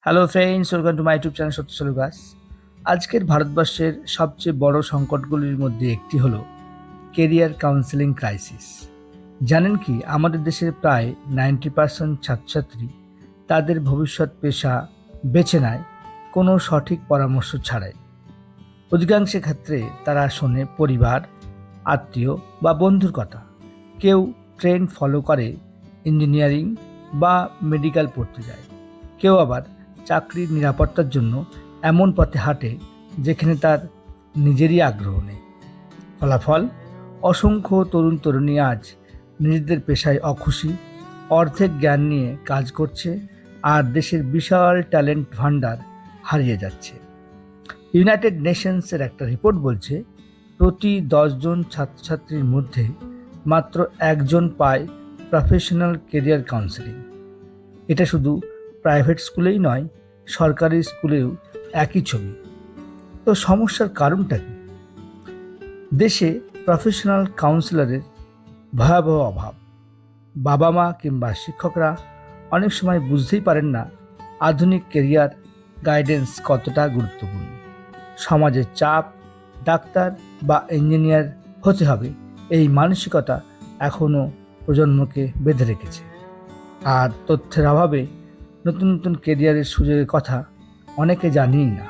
Hello friends, welcome to my YouTube channel সত্য সলুগাস। আজকের ভারতবর্ষের সবচেয়ে বড় সংকটগুলির মধ্যে একটি হলো কেরিয়ার কাউন্সেলিং ক্রাইসিস। জানেন কি, আমাদের দেশের প্রায় 90% ছাত্রছাত্রী তাদের ভবিষ্যৎ পেশা বেছে নেয় কোনো সঠিক পরামর্শ ছাড়াই। অধিকাংশ ক্ষেত্রে তারা শোনে পরিবার, আত্মীয় বা বন্ধুর কথা। কেউ ট্রেন্ড ফলো করে, ইঞ্জিনিয়ারিং বা মেডিকেল পড়তে যায়। কেউ আবার চাকরির নিরাপত্তার জন্য এমন পথে হাঁটে যেখানে তার নিজেরই আগ্রহ নেই। ফলাফল, অসংখ্য তরুণ তরুণী আজ নিজেদের পেশায় অখুশি, অর্ধেক জ্ঞান নিয়ে কাজ করছে আর দেশের বিশাল ট্যালেন্ট ভান্ডার হারিয়ে যাচ্ছে। ইউনাইটেড নেশনসের একটা রিপোর্ট বলছে, প্রতি 10 জন ছাত্রছাত্রীর মধ্যে মাত্র একজন পায় প্রফেশনাল কেরিয়ার কাউন্সেলিং। এটা শুধু প্রাইভেট স্কুলেই নয়, সরকারি স্কুলেও একই ছবি। তো সমস্যার কারণটা কি? দেশে প্রফেশনাল কাউন্সিলরের ভয়াবহ অভাব। বাবা মা কিংবা শিক্ষকরা অনেক সময় বুঝতেই পারেন না আধুনিক কেরিয়ার গাইডেন্স কতটা গুরুত্বপূর্ণ। সমাজের চাপ, ডাক্তার বা ইঞ্জিনিয়ার হতে হবে, এই মানসিকতা এখনও প্রজন্মকে বেঁধে রেখেছে। আর তথ্যের অভাবে নতুন নতুন কেরিয়ারের সুযোগের কথা অনেকে জানেই না।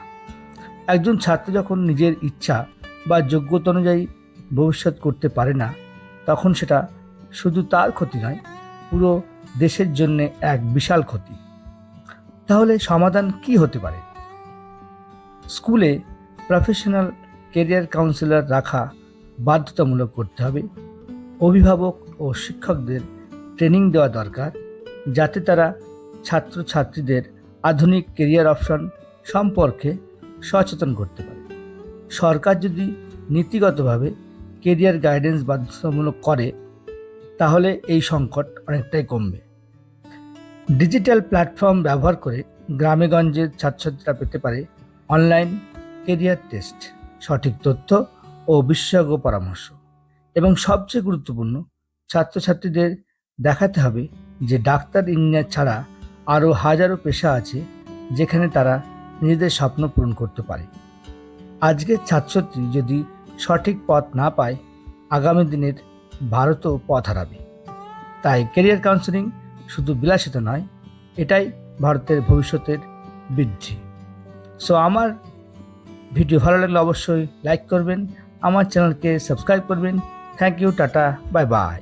একজন ছাত্র যখন নিজের ইচ্ছা বা যোগ্যতা অনুযায়ী ভবিষ্যৎ করতে পারে না, তখন সেটা শুধু তার ক্ষতি নয়, পুরো দেশের জন্যে এক বিশাল ক্ষতি। তাহলে সমাধান কি হতে পারে? স্কুলে প্রফেশনাল কেরিয়ার কাউন্সিলর রাখা বাধ্যতামূলক করতে হবে। অভিভাবক ও শিক্ষকদের ট্রেনিং দেওয়া দরকার, যাতে তারা ছাত্রছাত্রীদের আধুনিক কেরিয়ার অপশন সম্পর্কে সচেতন করতে পারে। সরকার যদি নীতিগতভাবে কেরিয়ার গাইডেন্স বাধ্যতামূলক করে, তাহলে এই সংকট অনেকটাই কমবে। ডিজিটাল প্ল্যাটফর্ম ব্যবহার করে গ্রামেগঞ্জের ছাত্রছাত্রীরা পেতে পারে অনলাইন কেরিয়ার টেস্ট, সঠিক তথ্য ও বিশেষজ্ঞ পরামর্শ। এবং সবচেয়ে গুরুত্বপূর্ণ, ছাত্রছাত্রীদের দেখাতে হবে যে ডাক্তার, ইঞ্জিনিয়ার ছাড়া আরও হাজারো পেশা আছে যেখানে তারা নিজেদের স্বপ্ন পূরণ করতে পারে। আজকের ছাত্রছাত্রী যদি সঠিক পথ না পায়, আগামী দিনের ভারতও পথ হারাবে। তাই কেরিয়ার কাউন্সেলিং শুধু বিলাসিতা নয়, এটাই ভারতের ভবিষ্যতের বৃদ্ধি। সো আমার ভিডিও ভালো লাগলে অবশ্যই লাইক করবেন, আমার চ্যানেলকে সাবস্ক্রাইব করবেন। Thank you, tata, bye by.